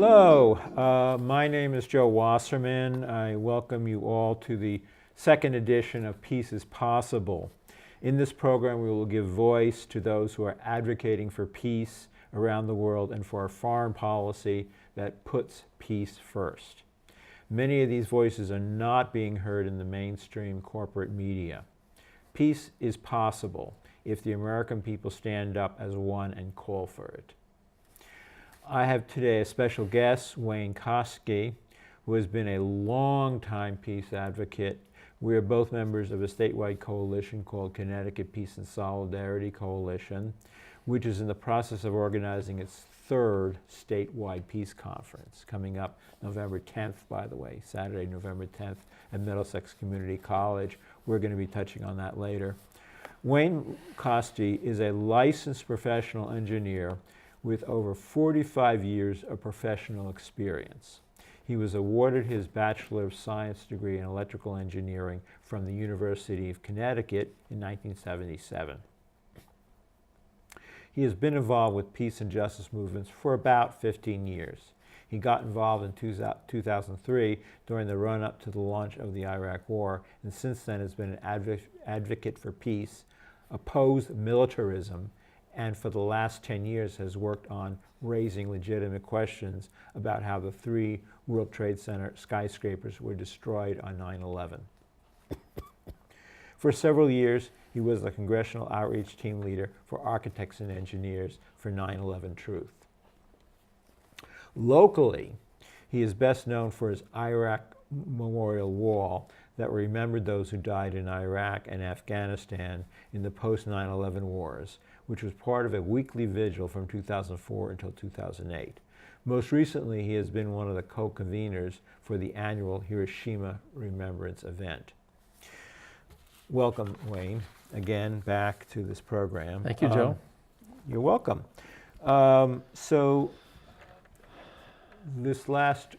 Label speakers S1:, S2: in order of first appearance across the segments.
S1: Hello, my name is Joe Wasserman. I welcome you all to the second edition of Peace is Possible. In this program, we will give voice to those who are advocating for peace around the world and for a foreign policy that puts peace first. Many of these voices are not being heard in the mainstream corporate media. Peace is possible if the American people stand up as one and call for it. I have today a special guest, Wayne Coste, who has been a long-time peace advocate. We are both members of a statewide coalition called Connecticut Peace and Solidarity Coalition, which is in the process of organizing its third statewide peace conference, coming up November 10th, by the way, Saturday, November 10th at Middlesex Community College. We're going to be touching on that later. Wayne Coste is a licensed professional engineer with over 45 years of professional experience. He was awarded his Bachelor of Science degree in electrical engineering from the University of Connecticut in 1977. He has been involved with peace and justice movements for about 15 years. He got involved in 2003 during the run-up to the launch of the Iraq War, and since then has been an advocate for peace, opposed militarism, and for the last 10 years has worked on raising legitimate questions about how the 3 World Trade Center skyscrapers were destroyed on 9/11. For several years, he was the Congressional Outreach Team Leader for Architects and Engineers for 9/11 Truth. Locally, he is best known for his Iraq Memorial Wall that remembered those who died in Iraq and Afghanistan in the post-9/11 wars, which was part of a weekly vigil from 2004 until 2008. Most recently, he has been one of the co-conveners for the annual Hiroshima Remembrance event. Welcome, Wayne, again back to this program.
S2: Thank you, Joe.
S1: You're welcome. So this last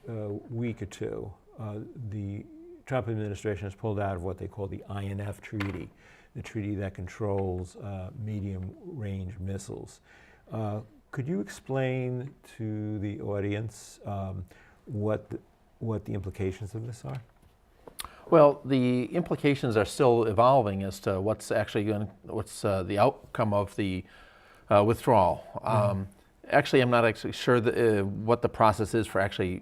S1: week or two, the Trump administration has pulled out of what they call the INF treaty, the treaty that controls medium-range missiles. Could you explain to the audience what the implications of this are?
S2: Well, the implications are still evolving as to what's the outcome of the withdrawal. Actually, I'm not actually sure what the process is for actually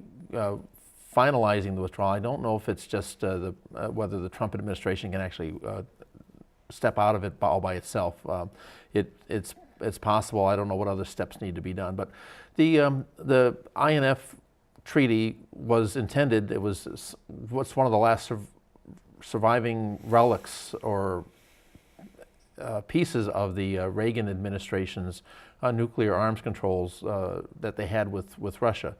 S2: finalizing the withdrawal. I don't know if it's just whether the Trump administration can actually step out of it all by itself. It's possible. I don't know what other steps need to be done. But the INF treaty was intended. It was what's one of the last surviving relics or pieces of the Reagan administration's nuclear arms controls that they had with Russia.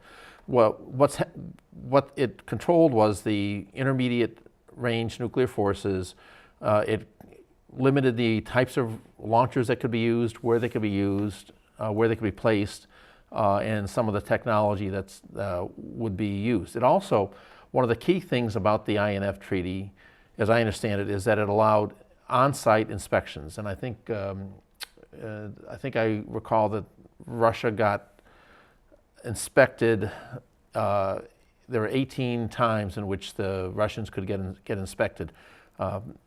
S2: Well, what it controlled was the intermediate range nuclear forces. It limited the types of launchers that could be used, where they could be used, where they could be placed, and some of the technology that would be used. It also, one of the key things about the INF treaty, as I understand it, is that it allowed on-site inspections. And I think I recall that Russia got inspected. There were 18 times in which the Russians could get inspected.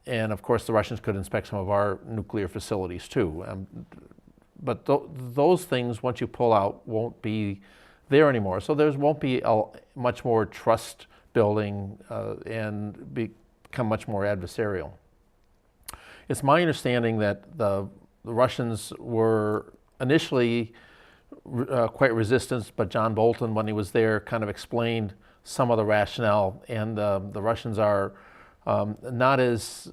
S2: And of course, the Russians could inspect some of our nuclear facilities too. But those things, once you pull out, won't be there anymore. So there won't be much more trust building and become much more adversarial. It's my understanding that the Russians were initially quite resistant, but John Bolton, when he was there, kind of explained some of the rationale, and the Russians are not as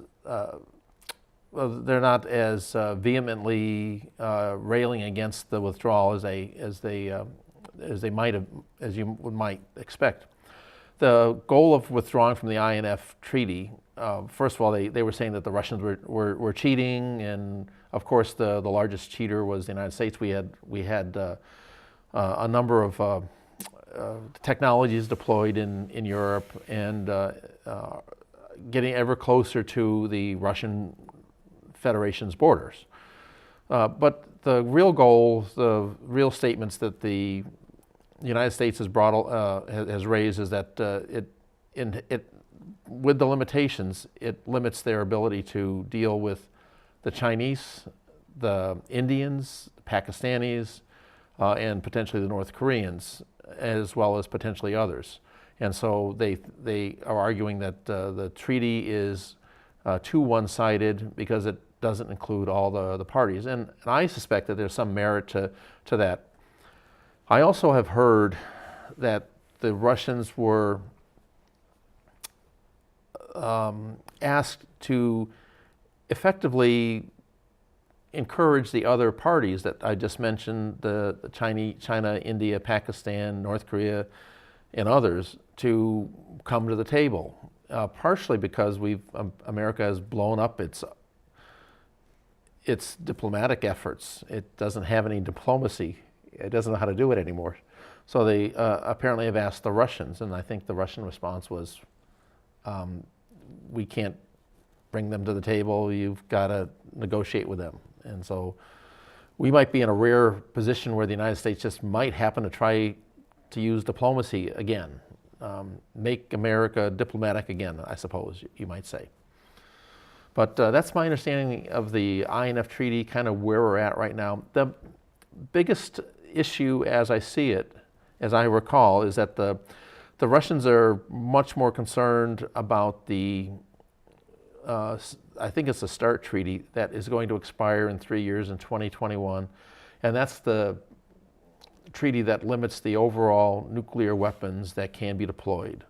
S2: they're not as vehemently railing against the withdrawal as they might expect. The goal of withdrawing from the INF treaty, first of all, they were saying that the Russians were cheating, and of course the largest cheater was the United States. We had a number of technologies deployed in Europe and getting ever closer to the Russian Federation's borders. But the real goal, the real statements that the the United States has raised is that with the limitations, it limits their ability to deal with the Chinese, the Indians, the Pakistanis, and potentially the North Koreans, as well as potentially others. And so they are arguing that the treaty is too one-sided because it doesn't include all the parties. And I suspect that there's some merit to that. I also have heard that the Russians were asked to effectively encourage the other parties that I just mentioned, the China, India, Pakistan, North Korea, and others, to come to the table. Partially because America has blown up its diplomatic efforts. It doesn't have any diplomacy. It doesn't know how to do it anymore. So they apparently have asked the Russians, and I think the Russian response was, we can't bring them to the table. You've got to negotiate with them. And so we might be in a rare position where the United States just might happen to try to use diplomacy again. Make America diplomatic again, I suppose you might say. But that's my understanding of the INF Treaty, kind of where we're at right now. The biggest issue, as I see it, as I recall, is that the Russians are much more concerned about I think it's the START treaty that is going to expire in 3 years in 2021. And that's the treaty that limits the overall nuclear weapons that can be deployed.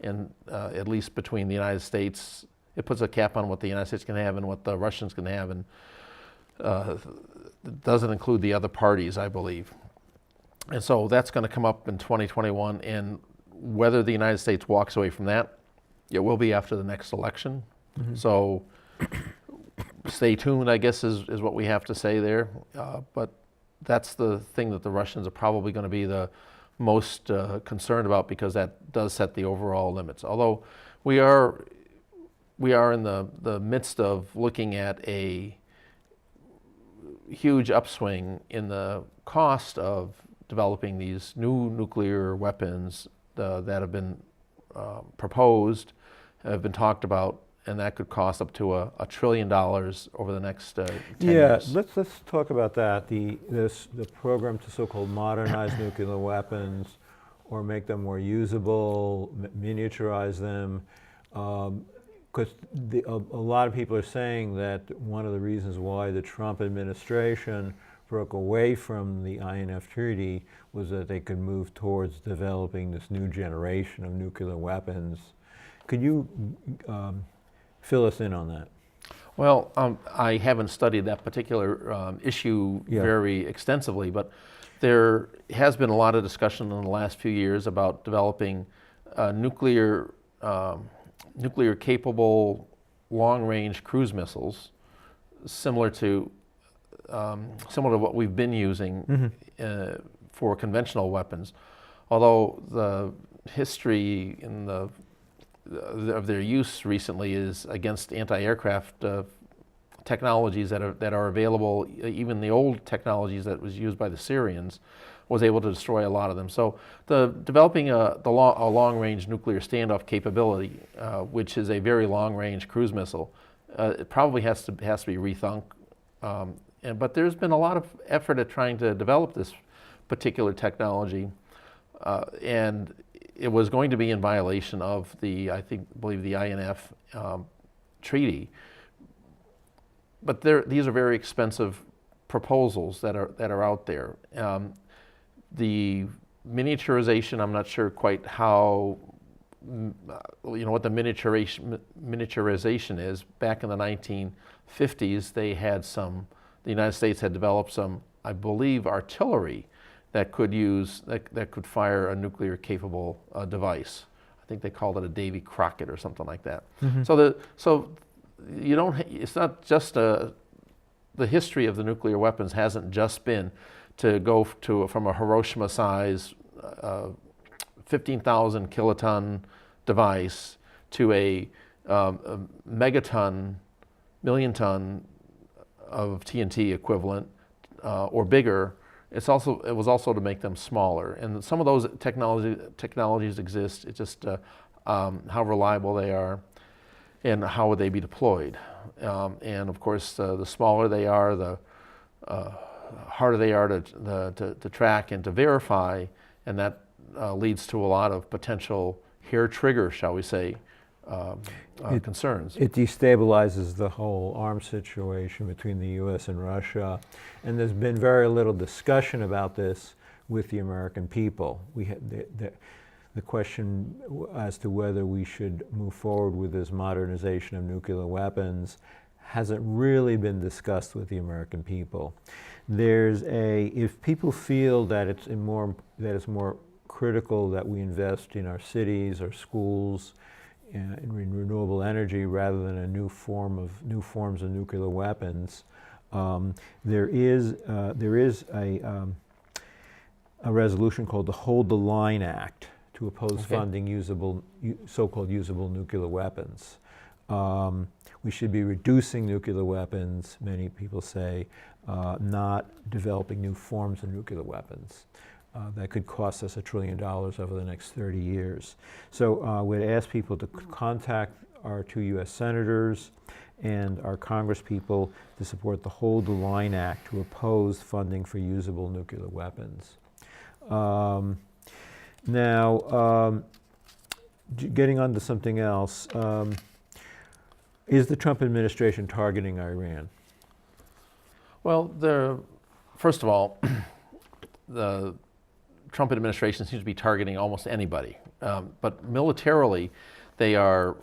S2: And at least between the United States, it puts a cap on what the United States can have and what the Russians can have, and doesn't include the other parties, I believe. And so that's going to come up in 2021, and whether the United States walks away from that, it will be after the next election. Mm-hmm. So stay tuned, I guess, is what we have to say there. But that's the thing that the Russians are probably going to be the most concerned about, because that does set the overall limits. Although we are in the midst of looking at a huge upswing in the cost of developing these new nuclear weapons that have been proposed, have been talked about, and that could cost up to $1 trillion over the next 10 years.
S1: Yeah, let's talk about that. The program to so-called modernize nuclear weapons, or make them more usable, miniaturize them. Because a lot of people are saying that one of the reasons why the Trump administration broke away from the INF Treaty was that they could move towards developing this new generation of nuclear weapons. Could you fill us in on that?
S2: Well, I haven't studied that particular issue very extensively, but there has been a lot of discussion in the last few years about developing nuclear capable long-range cruise missiles, similar to what we've been using for conventional weapons. Although the history of their use recently is against anti-aircraft technologies that are available. Even the old technologies that was used by the Syrians was able to destroy a lot of them. So developing a long-range nuclear standoff capability, which is a very long-range cruise missile, it probably has to be rethunk. But there's been a lot of effort at trying to develop this particular technology, and it was going to be in violation of the INF treaty. But these are very expensive proposals that are out there. The miniaturization, I'm not sure quite how, what the miniaturization is. Back in the 1950s, the United States had developed some, I believe, artillery that could fire a nuclear capable device. I think they called it a Davy Crockett or something like that. Mm-hmm. So it's not just the history of the nuclear weapons hasn't just been to go from a Hiroshima size 15,000 kiloton device to a megaton, million ton of TNT equivalent or bigger, it was also to make them smaller. And some of those technologies exist. It's just how reliable they are and how would they be deployed. And of course, the smaller they are, the harder they are to track and to verify, and that leads to a lot of potential hair trigger, shall we say, concerns.
S1: It destabilizes the whole arms situation between the U.S. and Russia, and there's been very little discussion about this with the American people. We had the question as to whether we should move forward with this modernization of nuclear weapons hasn't really been discussed with the American people. If people feel that it's more critical that we invest in our cities, our schools, in renewable energy rather than new forms of nuclear weapons, there is a resolution called the Hold the Line Act to oppose funding so-called usable nuclear weapons. We should be reducing nuclear weapons, many people say, not developing new forms of nuclear weapons. That could cost us $1 trillion over the next 30 years. So we'd ask people to contact our 2 U.S. senators and our congresspeople to support the Hold the Line Act to oppose funding for usable nuclear weapons. Now, getting on to something else, is the Trump administration targeting Iran?
S2: Well, first of all, the Trump administration seems to be targeting almost anybody, but militarily, they are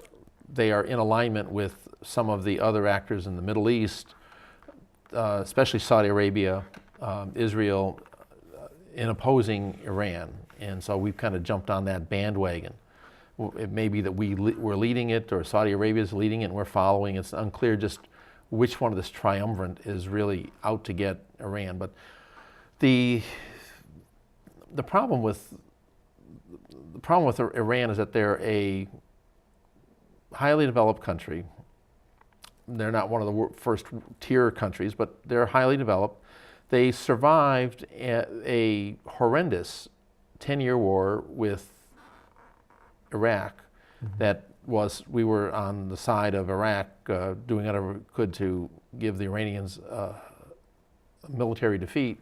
S2: in alignment with some of the other actors in the Middle East, especially Saudi Arabia, Israel, in opposing Iran, and so we've kind of jumped on that bandwagon. It may be that we're leading it, or Saudi Arabia is leading it, and we're following. It's unclear just which one of this triumvirate is really out to get Iran, but the problem with Iran is that they're a highly developed country. They're not one of the first tier countries, but they're highly developed. They survived a horrendous 10-year war with Iraq. We were on the side of Iraq, doing whatever we could to give the Iranians a military defeat.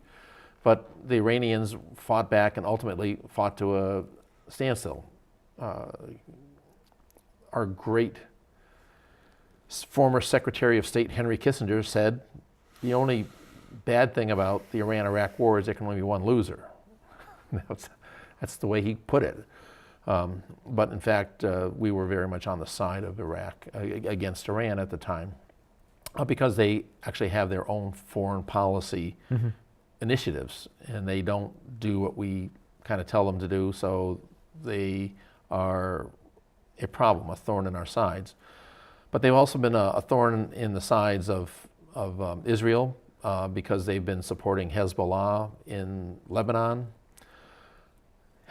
S2: But the Iranians fought back and ultimately fought to a standstill. Our great former Secretary of State Henry Kissinger said, the only bad thing about the Iran-Iraq war is there can only be one loser. That's the way he put it. But in fact, we were very much on the side of Iraq against Iran at the time, because they actually have their own foreign policy initiatives, and they don't do what we kind of tell them to do, so they are a problem, a thorn in our sides. But they've also been a thorn in the sides of Israel, because they've been supporting Hezbollah in Lebanon.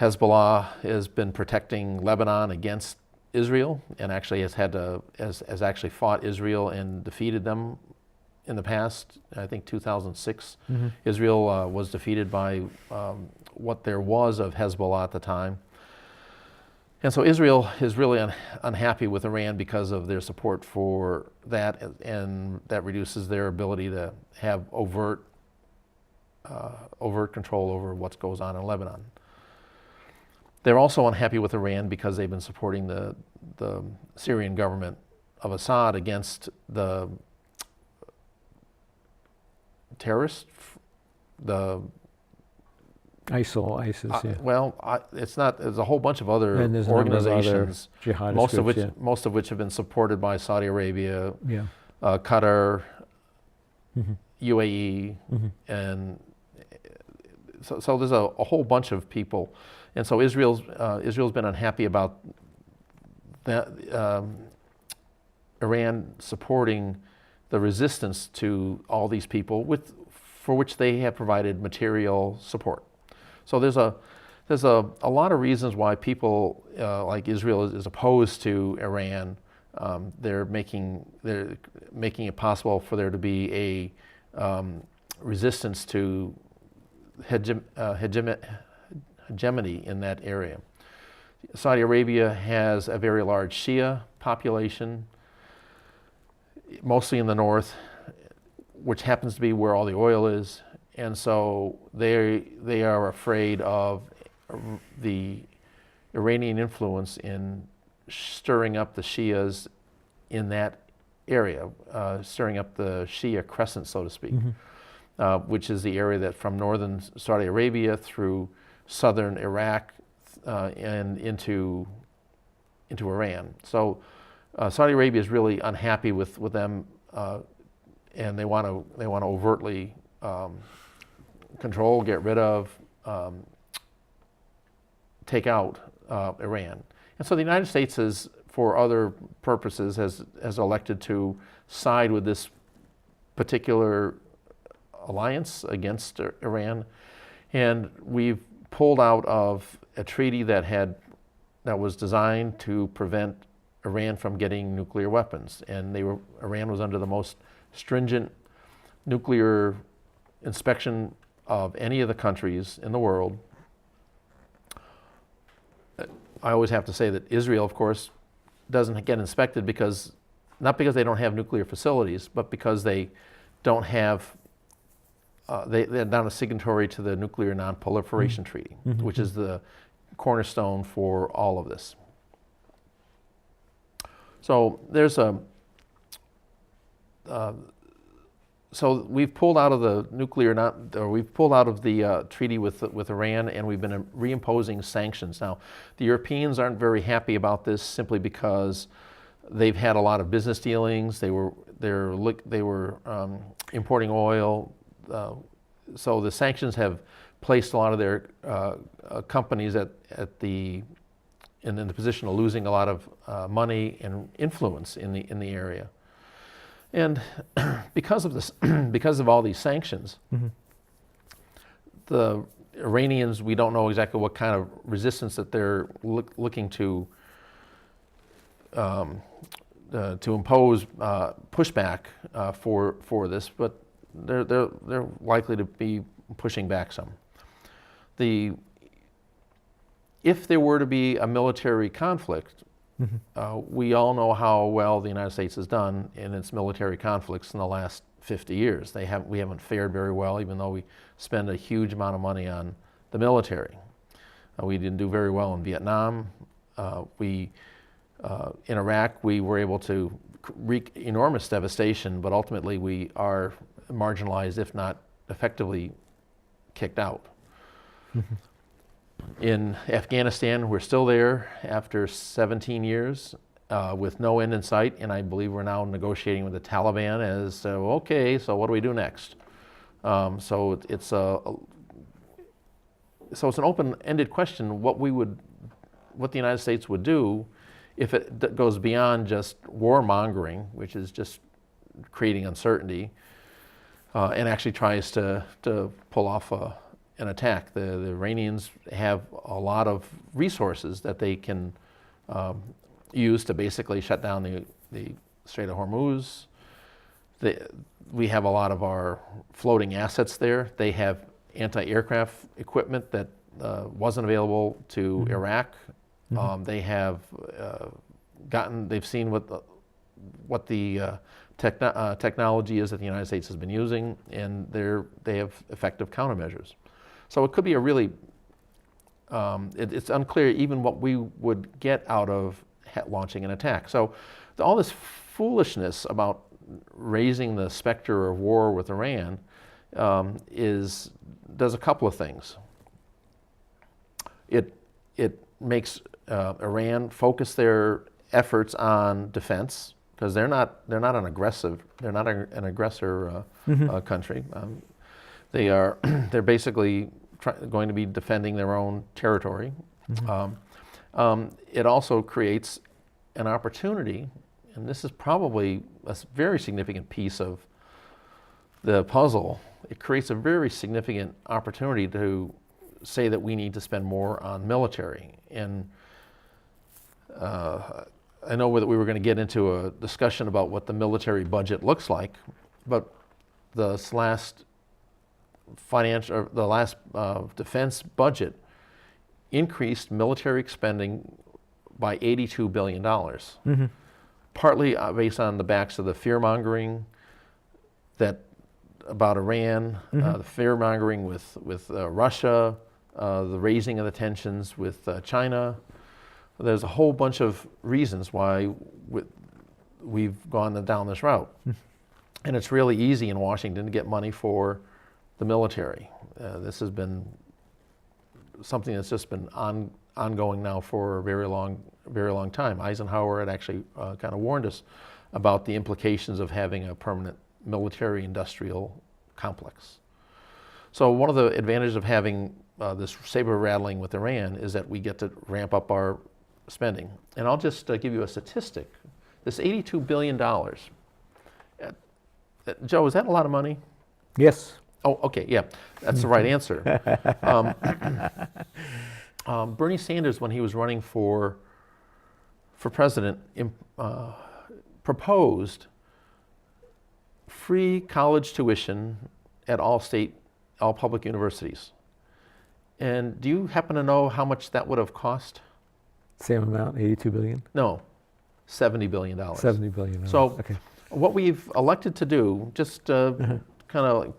S2: Hezbollah has been protecting Lebanon against Israel, and actually has actually fought Israel and defeated them in the past. I think 2006, Israel was defeated by what there was of Hezbollah at the time. And so Israel is really unhappy with Iran because of their support for that, and that reduces their ability to have overt control over what goes on in Lebanon. They're also unhappy with Iran because they've been supporting the Syrian government of Assad against the terrorists, the
S1: ISIS, yeah.
S2: Well, it's not. There's a whole bunch of other
S1: And there's
S2: organizations,
S1: jihadist
S2: most of
S1: groups,
S2: which most of which have been supported by Saudi Arabia,
S1: yeah.
S2: Qatar, UAE, and so there's a whole bunch of people, and so Israel's been unhappy about that, Iran supporting the resistance to all these people for which they have provided material support. So there's a lot of reasons why people like Israel is opposed to Iran. They're making it possible for there to be a resistance to hegemony in that area. Saudi Arabia has a very large Shia population, mostly in the north, which happens to be where all the oil is, and so they are afraid of the Iranian influence in stirring up the Shias in that area, stirring up the Shia crescent, so to speak, which is the area that from northern Saudi Arabia through southern Iraq and into Iran. So Saudi Arabia is really unhappy with them, and they want to overtly control, get rid of, take out Iran. And so the United States has, for other purposes, has elected to side with this particular alliance against Iran, and we've pulled out of a treaty that was designed to prevent Iran from getting nuclear weapons, and Iran was under the most stringent nuclear inspection of any of the countries in the world. I always have to say that Israel, of course, doesn't get inspected not because they don't have nuclear facilities, but because they don't have, they're not a signatory to the Nuclear Non-Proliferation Treaty, which is the cornerstone for all of this. So there's so we've pulled out of the we've pulled out of the treaty with Iran, and we've been reimposing sanctions. Now, the Europeans aren't very happy about this simply because they've had a lot of business dealings. They were importing oil, so the sanctions have placed a lot of their companies in the position of losing a lot of money and influence in the area. And because of this, because of all these sanctions, the Iranians, we don't know exactly what kind of resistance that they're looking to impose pushback for this, but they're likely to be pushing back some. If there were to be a military conflict, we all know how well the United States has done in its military conflicts in the last 50 years. We haven't fared very well, even though we spend a huge amount of money on the military. We didn't do very well in Vietnam. In Iraq, we were able to wreak enormous devastation, but ultimately we are marginalized, if not effectively kicked out. In Afghanistan, we're still there after 17 years with no end in sight, and I believe we're now negotiating with the Taliban as, okay, so what do we do next? So it's an open-ended question what the United States would do if it goes beyond just warmongering, which is just creating uncertainty, and actually tries to pull off an attack. The Iranians have a lot of resources that they can use to basically shut down the Strait of Hormuz. We have a lot of our floating assets there. They have anti-aircraft equipment that wasn't available to Iraq. They've seen what the technology is that the United States has been using, and they have effective countermeasures. So it could be it's unclear even what we would get out of launching an attack. So all this foolishness about raising the specter of war with Iran does a couple of things. It makes Iran focus their efforts on defense, because they're not an aggressor country. They're basically going to be defending their own territory. It also creates an opportunity, and this is probably a very significant piece of the puzzle. It creates a very significant opportunity to say that we need to spend more on military. And I know that we were going to get into a discussion about what the military budget looks like, but this last defense budget increased military spending by $82 billion, partly based on the backs of the fear-mongering about Iran, the fear-mongering with Russia, the raising of the tensions with China. There's a whole bunch of reasons why we've gone down this route. And it's really easy in Washington to get money for the military. This has been something that's just been ongoing now for a very long time. Eisenhower had actually kind of warned us about the implications of having a permanent military-industrial complex. So one of the advantages of having this saber rattling with Iran is that we get to ramp up our spending. And I'll just give you a statistic. This $82 billion. Joe, is that a lot of money?
S1: Yes.
S2: Oh, okay, yeah, that's the right answer. Bernie Sanders, when he was running for president, proposed free college tuition at all public universities. And do you happen to know how much that would have cost?
S1: Same amount, 82 billion?
S2: No, $70 billion.
S1: $70 billion.
S2: So
S1: okay.
S2: What we've elected to do, just kind of like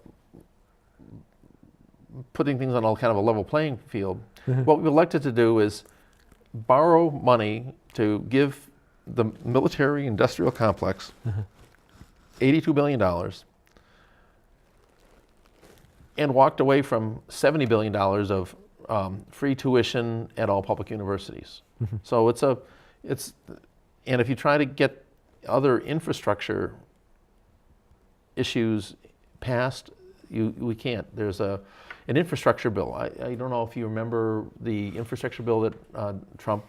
S2: putting things on a kind of a level playing field, what we've elected to do is borrow money to give the military industrial complex $82 billion and walked away from $70 billion of free tuition at all public universities. So and if you try to get other infrastructure issues passed, we can't. There's an infrastructure bill. I don't know if you remember the infrastructure bill that Trump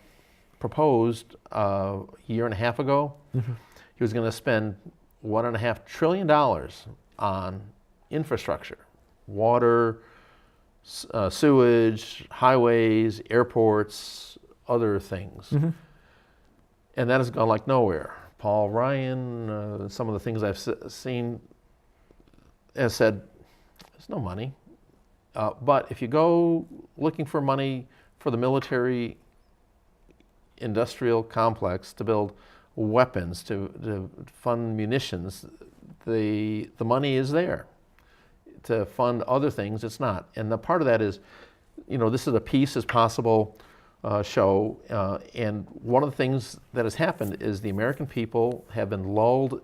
S2: proposed a year and a half ago. He was going to spend $1.5 trillion on infrastructure, water, sewage, highways, airports, other things. And that has gone like nowhere. Paul Ryan, some of the things I've seen, has said, there's no money. But if you go looking for money for the military industrial complex to build weapons, to fund munitions, the money is there. To fund other things, it's not. And the part of that is, this is a Peace is Possible show, and one of the things that has happened is the American people have been lulled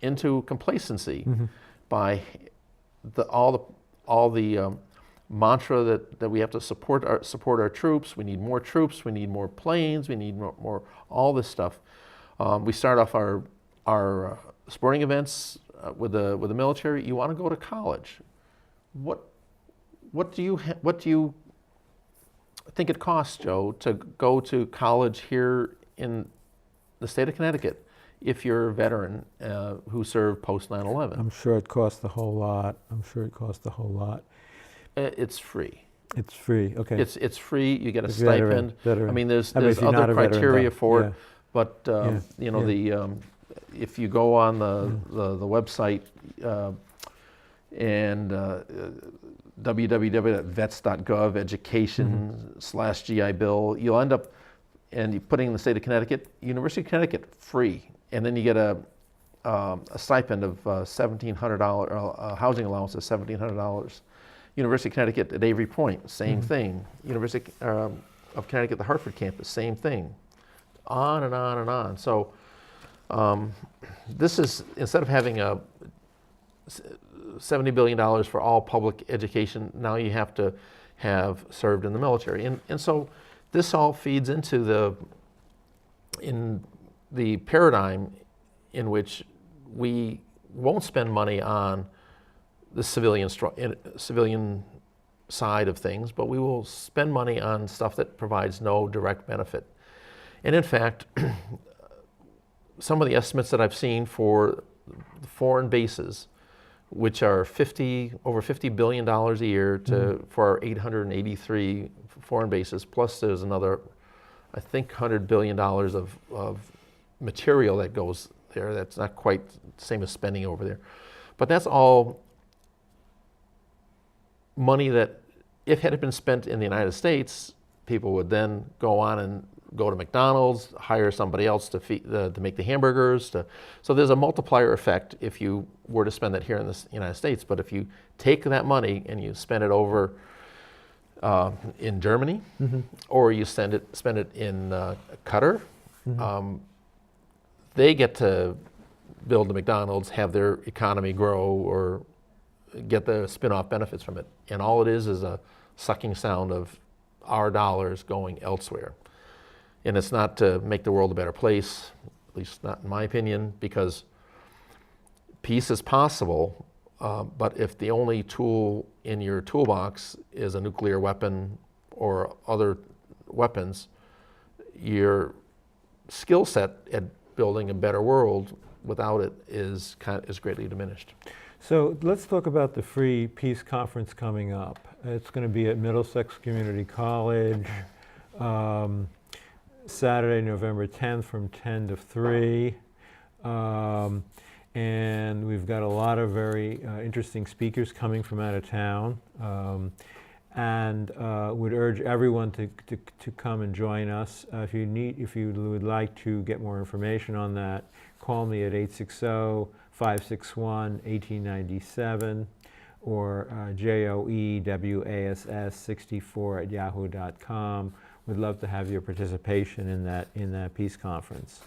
S2: into complacency by all the mantra that we have to support our troops. We need more troops. We need more planes. We need more all this stuff. We start off our sporting events with the military. You want to go to college. What do you think it costs, Joe, to go to college here in the state of Connecticut if you're a veteran who served post 9/11?
S1: I'm sure it costs a whole lot.
S2: It's free.
S1: It's free, okay.
S2: It's free. You get a stipend.
S1: Veteran.
S2: I mean, there's
S1: I mean, if you're not
S2: other
S1: a veteran,
S2: criteria
S1: though.
S2: for
S1: Yeah.
S2: it, but if you go on the website and www.vets.gov education/GI Bill, you'll end up and you putting in the state of Connecticut, University of Connecticut, free, and then you get a stipend of $1,700, housing allowance of $1,700. University of Connecticut at Avery Point, same thing. University of Connecticut, the Hartford campus, same thing. On and on and on. So this is, instead of having a $70 billion for all public education, now you have to have served in the military. And so this all feeds into the paradigm in which we won't spend money on the civilian side of things, but we will spend money on stuff that provides no direct benefit. And in fact, some of the estimates that I've seen for foreign bases, which are over $50 billion a year for our 883 foreign bases, plus there's another, I think, $100 billion of material that goes there. That's not quite the same as spending over there. But that's all money that, if it had been spent in the United States, people would then go on and go to McDonald's, hire somebody else to make the hamburgers. So there's a multiplier effect if you were to spend it here in the United States. But if you take that money and you spend it over in Germany, or you spend it in Qatar, they get to build the McDonald's, have their economy grow, or get the spin-off benefits from it. And all it is a sucking sound of our dollars going elsewhere. And it's not to make the world a better place, at least not in my opinion, because peace is possible, but if the only tool in your toolbox is a nuclear weapon or other weapons, your skill set at building a better world without it is greatly diminished.
S1: So let's talk about the Free Peace Conference coming up. It's going to be at Middlesex Community College, Saturday, November 10th from 10 to 3. And we've got a lot of very interesting speakers coming from out of town. And would urge everyone to come and join us. If you would like to get more information on that, call me at 860-561-1897 or joewass64@yahoo.com. We'd love to have your participation in that peace conference.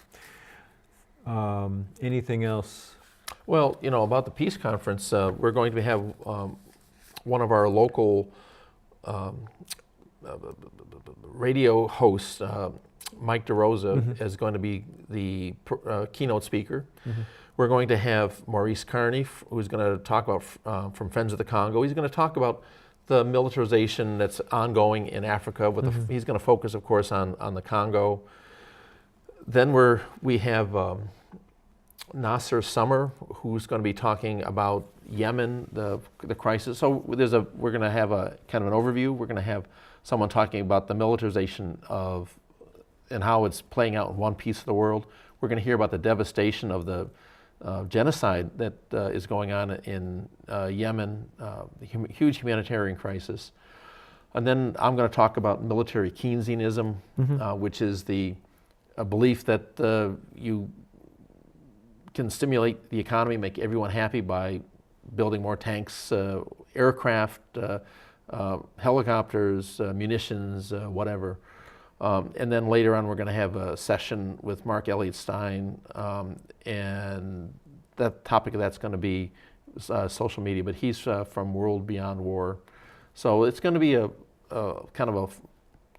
S1: Anything else?
S2: Well, about the peace conference, we're going to have one of our local radio hosts, Mike DeRosa, is going to be the keynote speaker. We're going to have Maurice Carney, who's going to talk about from Friends of the Congo. He's going to talk about the militarization that's ongoing in Africa. He's going to focus, of course, on the Congo. Then we have Nasser Summer, who's going to be talking about Yemen, the crisis. So we're going to have a kind of an overview. We're going to have someone talking about the militarization and how it's playing out in one piece of the world. We're going to hear about the devastation of the genocide that is going on in Yemen, the huge humanitarian crisis. And then I'm going to talk about military Keynesianism, which is the belief that you can stimulate the economy, make everyone happy by building more tanks, aircraft, helicopters, munitions, whatever. And then later on, we're going to have a session with Mark Elliott Stein, and the topic of that's going to be social media, but he's from World Beyond War. So it's going to be a kind of a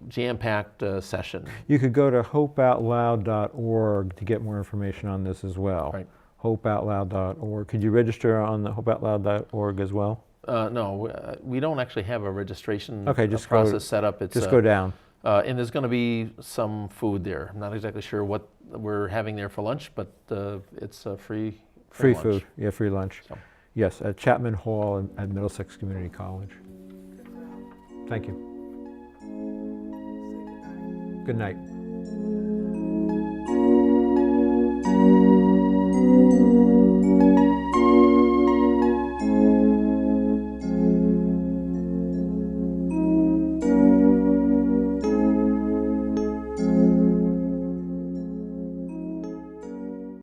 S2: jam-packed session.
S1: You could go to hopeoutloud.org to get more information on this as well.
S2: Right.
S1: Hopeoutloud.org. Could you register on the hopeoutloud.org as well?
S2: No, we don't actually have a registration
S1: process
S2: set up.
S1: Just go down.
S2: And there's going to be some food there. I'm not exactly sure what we're having there for lunch, but it's free
S1: Free
S2: lunch.
S1: food, yeah, free lunch.
S2: So.
S1: Yes, at Chapman Hall at Middlesex Community College. Thank you. Good night.